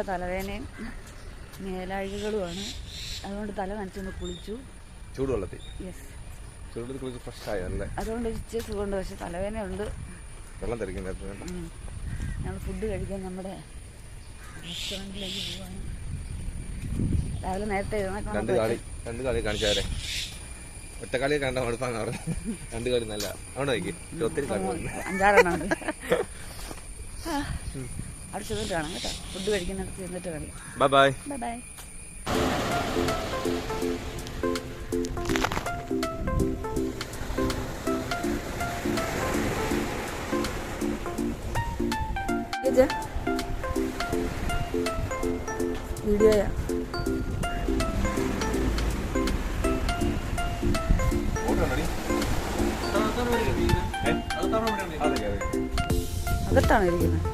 തലവേദനയും മേലാഴികളുമാണ്. അതുകൊണ്ട് തല നനച്ചൊന്ന് കുളിച്ചു ചൂടുവെള്ളത്തിൽ. യെസ്, ചൂടുവെള്ളത്തിൽ കുളിച്ച് ഫ്രഷ് ആയല്ലേ? അതുകൊണ്ട് ഇച്ചിരി സുഖമുണ്ട്. പക്ഷെ തലവേദനയുണ്ട്. വെള്ളം തെറിക്കുന്നത്. ഞങ്ങൾ ഫുഡ് കഴിക്കാൻ നമ്മുടെ റെസ്റ്റോറൻറ്റിലേക്ക് പോവാണ്. രാവിലെ നേരത്തെ രണ്ട് കളി കാണിച്ചാരെ. ഒറ്റക്കളിയെ കണ്ട മടുപ്പാന്ന് പറഞ്ഞു. രണ്ട് കളി നല്ല അവിടെ നോക്കി ഒത്തിരി 5-6 ഉണ്ട്. അവിടെ ചെന്നിട്ട് കാണാം കേട്ടോ. ഫുഡ് കഴിക്കുന്നിടത്ത് ചെന്നിട്ട് കളി. Bye bye bye bye. വീഡിയോയാ. അകത്താണ് ഇരിക്കുന്നത്.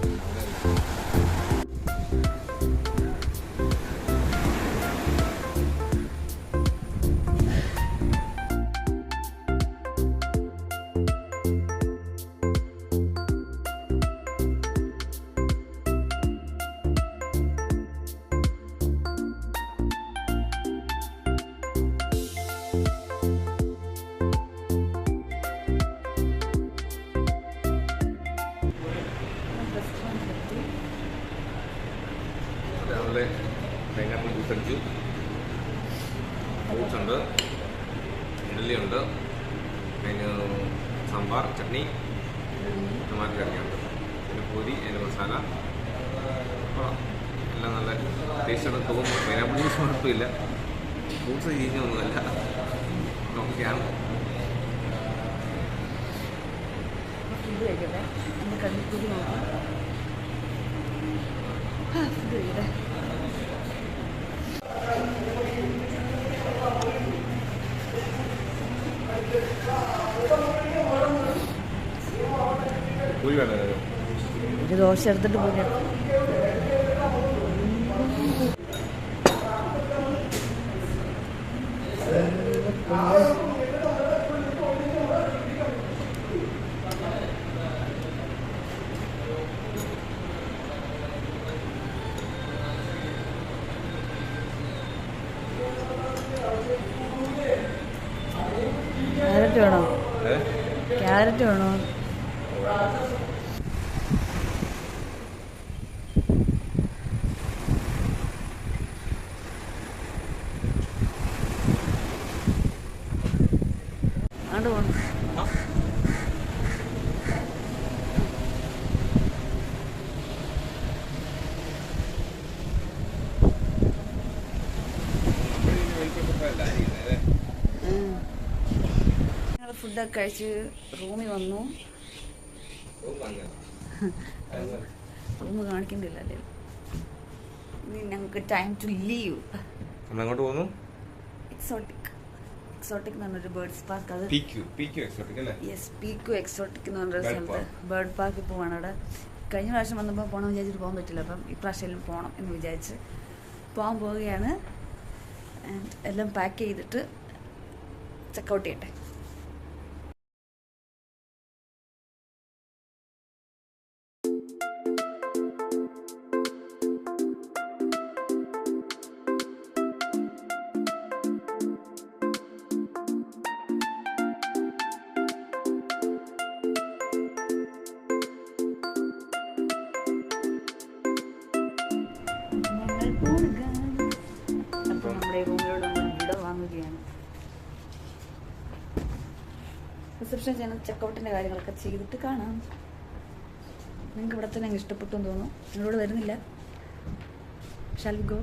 തേങ്ങാപ്പൂൾ ജ്യൂസ് അടിച്ചു. ഫ്രൂട്ട്സ് ഉണ്ട്, ഇഡ്ഡലി ഉണ്ട്, അതിന് സാമ്പാർ, ചട്നി, ടൊമാറ്റോ കറിയുണ്ട്, പിന്നെ പൊരി, അതിന് മസാല. എല്ലാം നല്ല ടേസ്റ്റാണ് തോന്നുന്നു. പൈനാപ്പിൾ ജ്യൂസ് കുഴപ്പമില്ല. ഫ്രൂട്ട്സ് ചീഞ്ഞൊന്നുമല്ല, നോക്കിയാണ്. ഫുഡ് കഴിക്കട്ടെ. എൻ്റെ കണ്ണിക്കൂടി നോക്കാം. ഫുഡ് കഴിക്കട്ടെ. ഒരു ദോശ എടുത്തിട്ട് പോയി. ക്യാരറ്റ് വേണോ? ക്യാരറ്റ് വേണോ? അങ്ങോട്ട് പോകണം. ഫുഡൊക്കെ കഴിച്ച് റൂമിൽ വന്നു. റൂം കാണിക്കുന്നില്ല അല്ലേ? ഇനി ഞങ്ങൾക്ക് ടൈം ടു ലീവ്. അങ്ങോട്ട് പോകുന്നു. എക്സോട്ടിക് എന്ന് പറഞ്ഞൊരു ബേർഡ്സ് പാർക്ക്. അത് യെസ്, പീക്കു എക്സോട്ടിക് എന്ന് പറഞ്ഞൊരു സ്ഥലത്ത് ബേർഡ് പാർക്കിൽ പോവാണ്. അവിടെ കഴിഞ്ഞ പ്രാവശ്യം വന്നപ്പോൾ പോകണം വിചാരിച്ചിട്ട് പോകാൻ പറ്റില്ല. അപ്പം ഇപ്രാവശ്യം പോകണം എന്ന് വിചാരിച്ച് പോകാൻ പോവുകയാണ്. എല്ലാം പാക്ക് ചെയ്തിട്ട് ചെക്കൗട്ട് ചെയ്യട്ടെ. അപ്പോൾ നമ്മുടെ റൂമിലൂടെ ഇവിടെ വാങ്ങുകയാണ്. റിസപ്ഷൻ ചെയ്യുന്ന ചെക്കൗട്ടിൻ്റെ കാര്യങ്ങളൊക്കെ ചെയ്തിട്ട് കാണാം. നിങ്ങൾക്ക് ഇവിടെ തന്നെ ഇഷ്ടപ്പെട്ടു എന്ന് തോന്നുന്നു. നിങ്ങളോട് വരുന്നില്ല. Shall we go?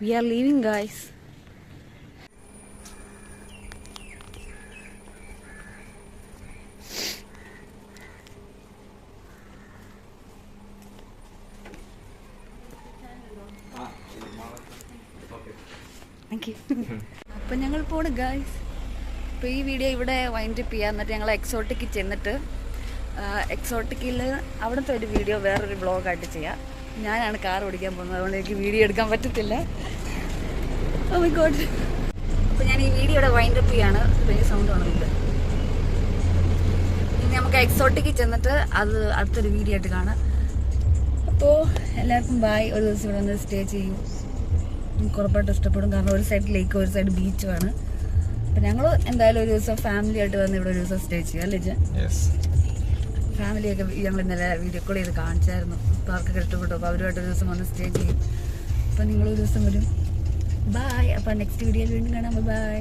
We are leaving, guys. അപ്പം ഞങ്ങൾ പോണ് ഗായ്സ്. അപ്പോൾ ഈ വീഡിയോ ഇവിടെ വൈൻഡ് അപ്പ് ചെയ്യാം. എന്നിട്ട് ഞങ്ങൾ എക്സോട്ടിക്കിൽ ചെന്നിട്ട് എക്സോട്ടിക്കിൽ അവിടുത്തെ ഒരു വീഡിയോ വേറൊരു വ്ളോഗായിട്ട് ചെയ്യാം. ഞാനാണ് കാർ ഓടിക്കാൻ പോകുന്നത്, അതുകൊണ്ട് എനിക്ക് വീഡിയോ എടുക്കാൻ പറ്റത്തില്ല. Oh my god. അപ്പോൾ ഞാൻ ഈ വീഡിയോയുടെ വൈൻഡപ്പ് ചെയ്യാണ്. വലിയ സൗണ്ട് കാണുന്നില്ല. ഇനി നമുക്ക് എക്സോട്ടിക്ക് ചെന്നിട്ട് അത് അടുത്തൊരു വീഡിയോ ആയിട്ട് കാണാം. അപ്പോൾ എല്ലാവർക്കും ബൈ. ഒരു ദിവസം ഇവിടെ വന്ന് സ്റ്റേ ചെയ്യും. നിങ്ങൾക്ക് ഉറപ്പായിട്ട് ഇഷ്ടപ്പെടും. കാരണം ഒരു സൈഡ് ലേക്ക്, ഒരു സൈഡ് ബീച്ചുമാണ്. അപ്പം ഞങ്ങൾ എന്തായാലും ഒരു ദിവസം ഫാമിലി ആയിട്ട് വന്ന് ഇവിടെ ഒരു ദിവസം സ്റ്റേ ചെയ്യും അല്ലേ ജെ? ഫാമിലിയൊക്കെ ഞങ്ങൾ ഇന്നലെ വീഡിയോ കോൾ ചെയ്ത് കാണിച്ചായിരുന്നു. അപ്പോൾ അവർക്കൊക്കെ ഇഷ്ടപ്പെട്ടു. അപ്പോൾ അവരുമായിട്ട് ഒരു ദിവസം വന്ന് സ്റ്റേ ചെയ്യും. അപ്പോൾ നിങ്ങളൊരു ദിവസം വരും. ബൈ. അപ്പോൾ നെക്സ്റ്റ് വീഡിയോയിൽ വീണ്ടും കാണാം. ബൈ.